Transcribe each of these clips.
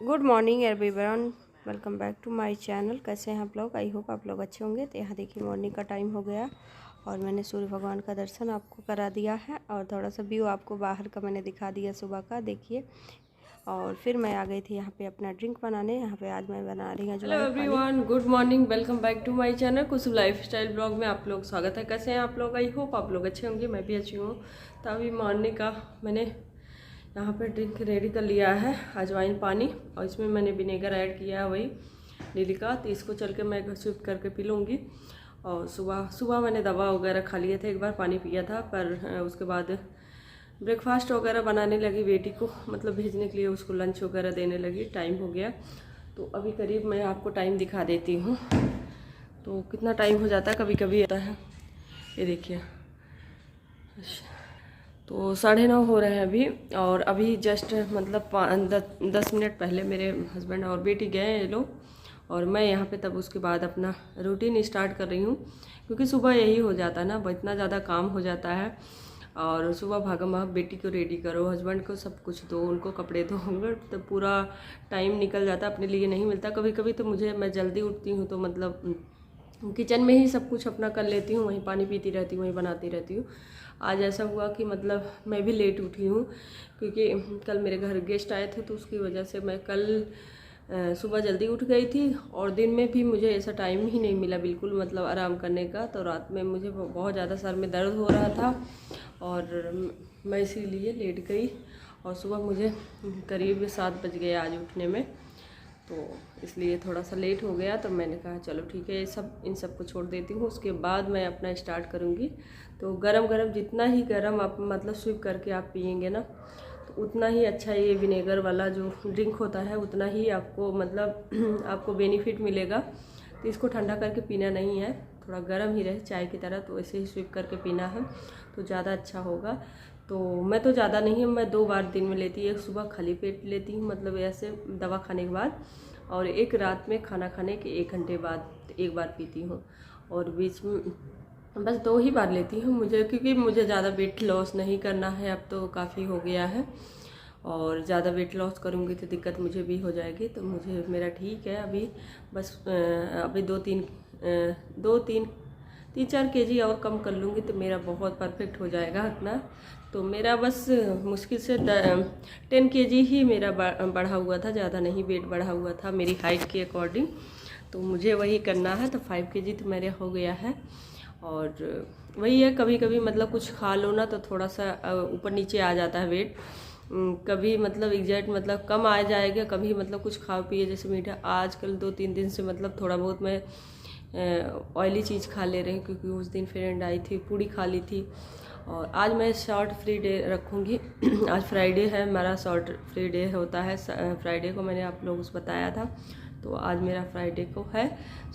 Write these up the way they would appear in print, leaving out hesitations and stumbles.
Good morning everyone, welcome back to my channel. कैसे हैं आप लोग? आई होप आप लोग अच्छे होंगे। तो यहाँ देखिए मॉर्निंग का टाइम हो गया और मैंने सूर्य भगवान का दर्शन आपको करा दिया है और थोड़ा सा व्यू आपको बाहर का मैंने दिखा दिया सुबह का, देखिए। और फिर मैं आ गई थी यहाँ पे अपना ड्रिंक बनाने। यहाँ पे आज मैं बना रही हूँ हेलो अजवाइन everyone, good morning, welcome back to my channel Kusum lifestyle blog में आप लोग स्वागत है। कैसे हैं आप लोग? आई होप आप लोग अच्छे होंगे, मैं भी अच्छी हूँ। तो अभी मॉर्निंग का मैंने यहाँ पे ड्रिंक रेडी कर लिया है, अजवाइन पानी, और इसमें मैंने विनेगर ऐड किया है, वही नीली का। तो इसको चल के मैं स्विप करके पी लूँगी। और सुबह सुबह मैंने दवा वगैरह खा लिए थे, एक बार पानी पिया था, पर उसके बाद ब्रेकफास्ट वगैरह बनाने लगी बेटी को, मतलब भेजने के लिए, उसको लंच वगैरह देने लगी। टाइम हो गया, तो अभी करीब मैं आपको टाइम दिखा देती हूँ। तो कितना टाइम हो जाता है कभी कभी आता है, ये देखिए। तो 9:30 हो रहे हैं अभी, और अभी जस्ट मतलब 10 मिनट पहले मेरे हस्बैंड और बेटी गए ये लोग, और मैं यहाँ पे तब उसके बाद अपना रूटीन स्टार्ट कर रही हूँ। क्योंकि सुबह यही हो जाता है ना, इतना ज़्यादा काम हो जाता है। और सुबह भागम भाग बेटी को रेडी करो, हस्बैंड को सब कुछ दो, उनको कपड़े दो, तो पूरा टाइम निकल जाता है, अपने लिए नहीं मिलता। कभी कभी तो मैं जल्दी उठती हूँ, तो मतलब किचन में ही सब कुछ अपना कर लेती हूँ, वहीं पानी पीती रहती हूँ, वहीं बनाती रहती हूँ। आज ऐसा हुआ कि मतलब मैं भी लेट उठी हूँ, क्योंकि कल मेरे घर गेस्ट आए थे, तो उसकी वजह से मैं कल सुबह जल्दी उठ गई थी। और दिन में भी मुझे ऐसा टाइम ही नहीं मिला बिल्कुल, मतलब आराम करने का। तो रात में मुझे बहुत ज़्यादा सर में दर्द हो रहा था, और मैं इसीलिए लेट गई। और सुबह मुझे करीब 7 बज गए आज उठने में, तो इसलिए थोड़ा सा लेट हो गया। तो मैंने कहा चलो ठीक है, इन सब को छोड़ देती हूँ, उसके बाद मैं अपना स्टार्ट करूँगी। तो गरम गरम, जितना ही गरम आप मतलब स्विप करके आप पियेंगे ना, तो उतना ही अच्छा ये विनेगर वाला जो ड्रिंक होता है, उतना ही आपको मतलब आपको बेनिफिट मिलेगा। तो इसको ठंडा करके पीना नहीं है, थोड़ा गर्म ही रहे चाय की तरह, तो ऐसे ही स्विप करके पीना है, तो ज़्यादा अच्छा होगा। तो मैं तो ज़्यादा नहीं हूँ, मैं 2 बार दिन में लेती हूँ। एक सुबह खाली पेट लेती हूँ, मतलब ऐसे दवा खाने के बाद, और एक रात में खाना खाने के 1 घंटे बाद एक बार पीती हूँ। और बीच में बस 2 ही बार लेती हूँ मुझे, क्योंकि मुझे ज़्यादा वेट लॉस नहीं करना है, अब तो काफ़ी हो गया है। और ज़्यादा वेट लॉस करूँगी तो दिक्कत मुझे भी हो जाएगी, तो मुझे मेरा ठीक है अभी। बस अभी 3-4 केजी और कम कर लूँगी तो मेरा बहुत परफेक्ट हो जाएगा इतना। तो मेरा बस मुश्किल से 10 केजी ही मेरा बढ़ा हुआ था, ज़्यादा नहीं वेट बढ़ा हुआ था मेरी हाइट के अकॉर्डिंग। तो मुझे वही करना है, तो 5 केजी तो मेरे हो गया है। और वही है, कभी कभी मतलब कुछ खा लो ना, तो थोड़ा सा ऊपर नीचे आ जाता है वेट। कभी मतलब एग्जैक्ट मतलब कम आ जाएगा, कभी मतलब कुछ खा पिए जैसे मीठा। आजकल 2-3 दिन से मतलब थोड़ा बहुत मैं ऑयली चीज़ खा ले रही हूँ, क्योंकि उस दिन फ्रेंड आई थी, पूड़ी खा ली थी। और आज मैं शॉर्ट फ्री डे रखूँगी। आज फ्राइडे है, हमारा शॉर्ट फ्री डे होता है फ्राइडे को, मैंने आप लोगों को बताया था। तो आज मेरा फ्राइडे को है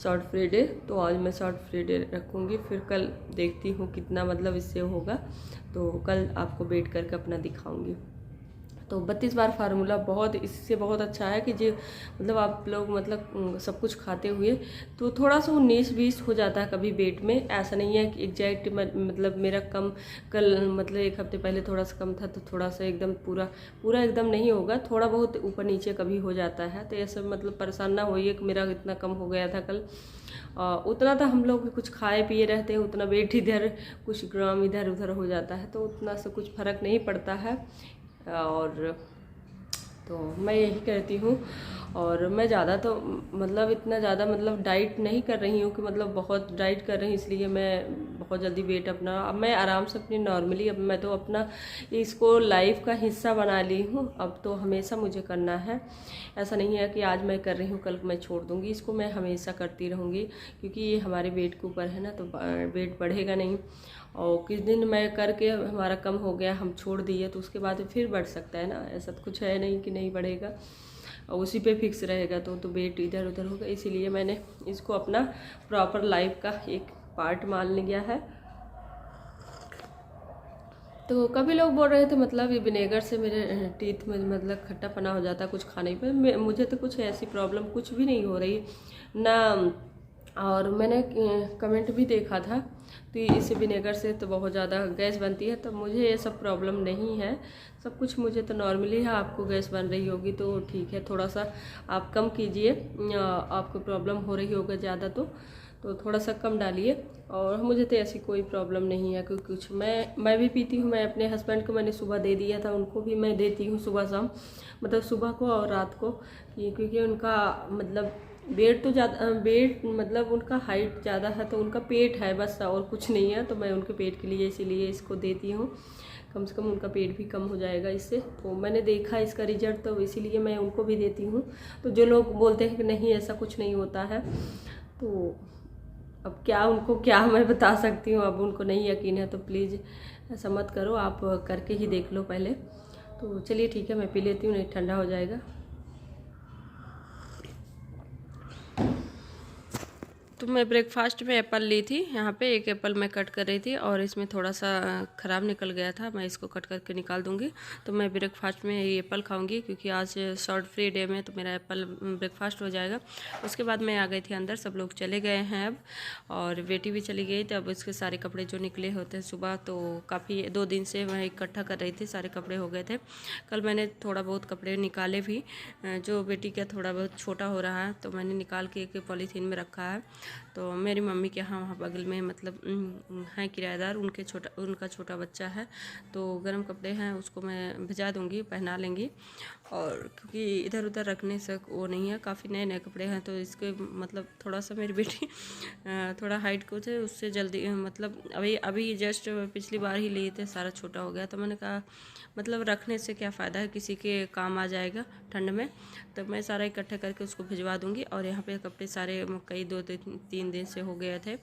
शॉर्ट फ्री डे, तो आज मैं शॉर्ट फ्री डे रखूँगी। फिर कल देखती हूँ कितना मतलब इससे होगा, तो कल आपको वेट करके अपना दिखाऊँगी। तो 32 बार फार्मूला बहुत, इससे बहुत अच्छा है कि जो मतलब आप लोग मतलब सब कुछ खाते हुए तो थोड़ा सा 19-20 हो जाता है कभी वेट में। ऐसा नहीं है कि एग्जैक्ट मतलब मेरा कम, कल मतलब 1 हफ्ते पहले थोड़ा सा कम था, तो थोड़ा सा एकदम पूरा एकदम नहीं होगा, थोड़ा बहुत ऊपर नीचे कभी हो जाता है। तो ऐसा मतलब परेशान ना होइए कि मेरा इतना कम हो गया था कल। उतना तो हम लोग कुछ खाए पिए रहते हैं, उतना वेट इधर कुछ ग्राम इधर उधर हो जाता है, तो उतना से कुछ फ़र्क नहीं पड़ता है। और तो मैं यही कहती हूँ। और मैं ज़्यादा तो मतलब इतना ज़्यादा मतलब डाइट नहीं कर रही हूँ कि मतलब बहुत डाइट कर रही हूँ इसलिए मैं बहुत जल्दी वेट अपना, अब मैं आराम से अपनी नॉर्मली, अब मैं तो अपना इसको लाइफ का हिस्सा बना ली हूँ। अब तो हमेशा मुझे करना है, ऐसा नहीं है कि आज मैं कर रही हूँ कल मैं छोड़ दूँगी, इसको मैं हमेशा करती रहूँगी। क्योंकि ये हमारे वेट के ऊपर है ना, तो वेट बढ़ेगा नहीं। और किस दिन मैं करके हमारा कम हो गया, हम छोड़ दिए, तो उसके बाद फिर बढ़ सकता है ना, ऐसा तो कुछ है नहीं कि नहीं बढ़ेगा, और उसी पे फिक्स रहेगा तो वेट इधर उधर होगा। इसीलिए मैंने इसको अपना प्रॉपर लाइफ का एक पार्ट मान लिया है। तो कभी लोग बोल रहे थे मतलब ये विनेगर से मेरे टीथ में मतलब खट्टा पना हो जाता है कुछ खाने पे। मुझे तो कुछ ऐसी प्रॉब्लम कुछ भी नहीं हो रही ना, और मैंने कमेंट भी देखा था तो इस विनेगर से तो बहुत ज़्यादा गैस बनती है, तो मुझे ये सब प्रॉब्लम नहीं है, सब कुछ मुझे तो नॉर्मली है। आपको गैस बन रही होगी तो ठीक है, थोड़ा सा आप कम कीजिए, आपको प्रॉब्लम हो रही होगा ज़्यादा तो थोड़ा सा कम डालिए। और मुझे तो ऐसी कोई प्रॉब्लम नहीं है, क्योंकि कुछ मैं भी पीती हूँ। मैं अपने हस्बैंड को मैंने सुबह दे दिया था, उनको भी मैं देती हूँ सुबह शाम, मतलब सुबह को और रात को, क्योंकि उनका मतलब वेट तो ज़्यादा, वेट मतलब उनका हाइट ज़्यादा है तो उनका पेट है बस, और कुछ नहीं है। तो मैं उनके पेट के लिए इसीलिए इसको देती हूँ, कम से कम उनका पेट भी कम हो जाएगा इससे। तो मैंने देखा इसका रिजल्ट, तो इसीलिए मैं उनको भी देती हूँ। तो जो लोग बोलते हैं कि नहीं ऐसा कुछ नहीं होता है, तो अब क्या उनको क्या मैं बता सकती हूँ। अब उनको नहीं यकीन है तो प्लीज़ ऐसा मत करो, आप करके ही देख लो पहले। तो चलिए ठीक है, मैं पी लेती हूँ, नहीं ठंडा हो जाएगा। तो मैं ब्रेकफास्ट में एप्पल ली थी, यहाँ पे एक एप्पल मैं कट कर रही थी और इसमें थोड़ा सा ख़राब निकल गया था, मैं इसको कट करके निकाल दूँगी। तो मैं ब्रेकफास्ट में ये एप्पल खाऊंगी, क्योंकि आज शॉर्ट फ्री डे में तो मेरा एप्पल ब्रेकफास्ट हो जाएगा। उसके बाद मैं आ गई थी अंदर, सब लोग चले गए हैं अब, और बेटी भी चली गई थी। अब उसके सारे कपड़े जो निकले होते हैं सुबह, तो काफ़ी 2 दिन से मैं इकट्ठा कर रही थी, सारे कपड़े हो गए थे। कल मैंने थोड़ा बहुत कपड़े निकाले भी, जो बेटी का थोड़ा बहुत छोटा हो रहा है तो मैंने निकाल के एक पॉलीथीन में रखा है। तो मेरी मम्मी के यहाँ वहाँ बगल में मतलब हैं किराएदार, उनका छोटा बच्चा है, तो गर्म कपड़े हैं उसको मैं भिजा दूँगी, पहना लेंगी। और क्योंकि इधर उधर रखने से वो नहीं है, काफ़ी नए नए कपड़े हैं, तो इसके मतलब थोड़ा सा मेरी बेटी थोड़ा हाइट कुछ है, उससे जल्दी मतलब अभी जस्ट पिछली बार ही लिए थे, सारा छोटा हो गया। तो मैंने कहा मतलब रखने से क्या फ़ायदा है, किसी के काम आ जाएगा ठंड में। तो मैं सारा इकट्ठा करके उसको भिजवा दूँगी। और यहाँ पे कपड़े सारे कई 2-3 दिन से हो गए थे,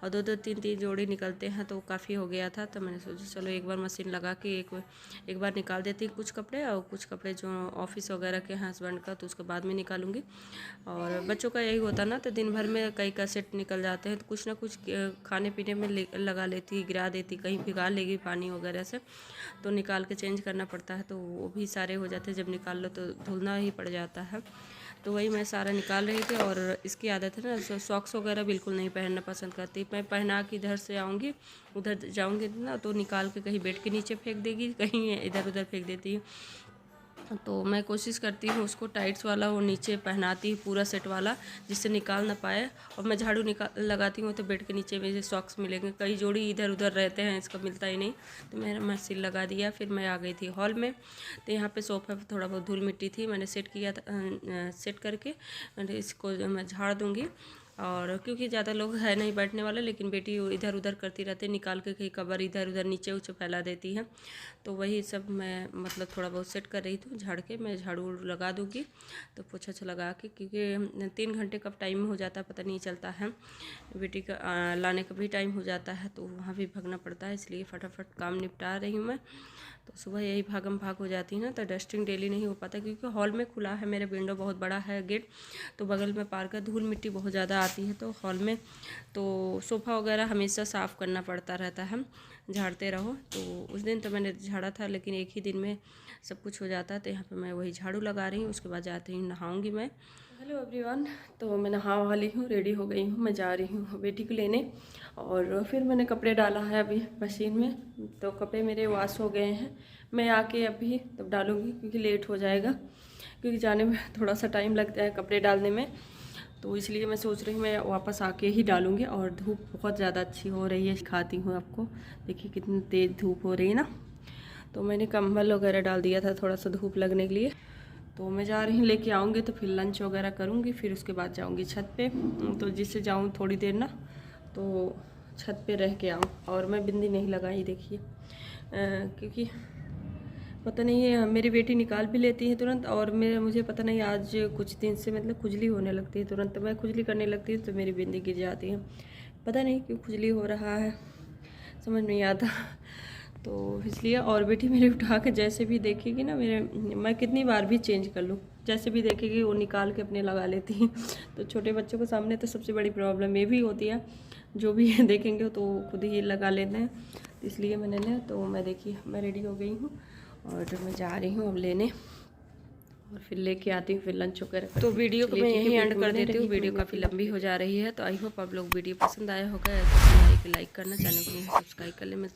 और 2-3 जोड़ी निकलते हैं तो काफ़ी हो गया था। तो मैंने सोचा चलो एक बार मशीन लगा के एक बार निकाल देती कुछ कपड़े, और कुछ कपड़े जो ऑफिस वगैरह के हैं हस्बैंड का, तो उसके बाद में निकालूंगी। और बच्चों का यही होता ना, तो दिन भर में कई का सेट निकल जाते हैं, तो कुछ ना कुछ खाने पीने में लगा लेती, गिरा देती, कहीं भिगा लेगी पानी वगैरह से, तो निकाल के चेंज करना पड़ता है, तो वो भी सारे हो जाते हैं। जब निकाल लो तो धुलना ही पड़ जाता है। तो वही मैं सारा निकाल रही थी। और इसकी आदत है ना, सॉक्स वगैरह बिल्कुल नहीं पहनना पसंद करती। मैं पहना के इधर से आऊँगी, उधर जाऊँगी ना, तो निकाल के कहीं बेड के नीचे फेंक देगी, कहीं इधर उधर फेंक देती है। तो मैं कोशिश करती हूँ उसको टाइट्स वाला वो नीचे पहनाती हूँ, पूरा सेट वाला, जिससे निकाल ना पाए। और मैं झाड़ू लगाती हूँ तो बेड के नीचे में सॉक्स मिलेंगे, कई जोड़ी इधर उधर रहते हैं, इसका मिलता ही नहीं। तो मैं सिल लगा दिया। फिर मैं आ गई थी हॉल में, तो यहाँ पे सोफे पर थोड़ा बहुत धूल मिट्टी थी, मैंने सेट किया था, सेट करके मैंने इसको मैं झाड़ दूँगी। और क्योंकि ज़्यादा लोग है नहीं बैठने वाले, लेकिन बेटी इधर उधर करती रहती, निकाल के कहीं कवर इधर उधर नीचे उचे फैला देती है। तो वही सब मैं मतलब थोड़ा बहुत सेट कर रही थी, झाड़ के मैं झाड़ू लगा दूँगी। तो पोछा छा लगा के, क्योंकि 3 घंटे कब टाइम हो जाता है पता नहीं चलता है, बेटी का लाने का भी टाइम हो जाता है, तो वहाँ भी भागना पड़ता है, इसलिए फटाफट काम निपटा रही हूँ मैं। तो सुबह यही भागम भाग हो जाती है ना, तो डस्टिंग डेली नहीं हो पाता, क्योंकि हॉल में खुला है, मेरा विंडो बहुत बड़ा है गेट, तो बगल में पार्क है, धूल मिट्टी बहुत ज़्यादा आती है तो हॉल में। तो सोफ़ा वगैरह हमेशा साफ़ करना पड़ता रहता है, झाड़ते रहो। तो उस दिन तो मैंने झाड़ा था, लेकिन एक ही दिन में सब कुछ हो जाता है। तो यहाँ पे मैं वही झाड़ू लगा रही हूँ, उसके बाद जाती हूँ नहाऊँगी मैं। हेलो एवरीवन, तो मैं नहा वाली हूँ, रेडी हो गई हूँ, मैं जा रही हूँ बेटी को लेने। और फिर मैंने कपड़े डाला है अभी मशीन में, तो कपड़े मेरे वॉश हो गए हैं। मैं आके अभी तब डालूँगी, क्योंकि लेट हो जाएगा, क्योंकि जाने में थोड़ा सा टाइम लगता है कपड़े डालने में। तो इसलिए मैं सोच रही हूँ मैं वापस आके ही डालूँगी। और धूप बहुत ज़्यादा अच्छी हो रही है, दिखाती हूँ आपको, देखिए कितनी तेज़ धूप हो रही है ना। तो मैंने कंबल वगैरह डाल दिया था थोड़ा सा धूप लगने के लिए। तो मैं जा रही हूँ, लेके आऊँगी तो फिर लंच वगैरह करूँगी, फिर उसके बाद जाऊँगी छत पे। तो जिससे जाऊँ थोड़ी देर ना, तो छत पे रह के आऊँ। और मैं बिंदी नहीं लगाई, देखिए, क्योंकि पता नहीं है, मेरी बेटी निकाल भी लेती है तुरंत, और मुझे पता नहीं आज कुछ दिन से मतलब खुजली होने लगती है तुरंत। मैं खुजली करने लगती है तो मेरी बिंदी गिर जाती है, पता नहीं क्यों खुजली हो रहा है, समझ नहीं आता। तो इसलिए, और बेटी मेरी उठा के जैसे भी देखेगी ना, मैं कितनी बार भी चेंज कर लूँ, जैसे भी देखेगी वो निकाल के अपने लगा लेती है। तो छोटे बच्चों के सामने तो सबसे बड़ी प्रॉब्लम ये भी होती है, जो भी देखेंगे तो खुद ही लगा लेते हैं। तो इसलिए मैंने तो मैं देखिए मैं रेडी हो गई हूँ, और मैं जा रही हूँ अब लेने। और फिर लेके आती हूँ फिर लंच वगैरह। तो वीडियो को मैं यहीं एंड कर देती हूँ, वीडियो काफ़ी लंबी हो जा रही है। तो आई होप आप लोग वीडियो पसंद आया होगा, तो लाइक करना, चैनल को सब्सक्राइब कर ले। मिलते हैं।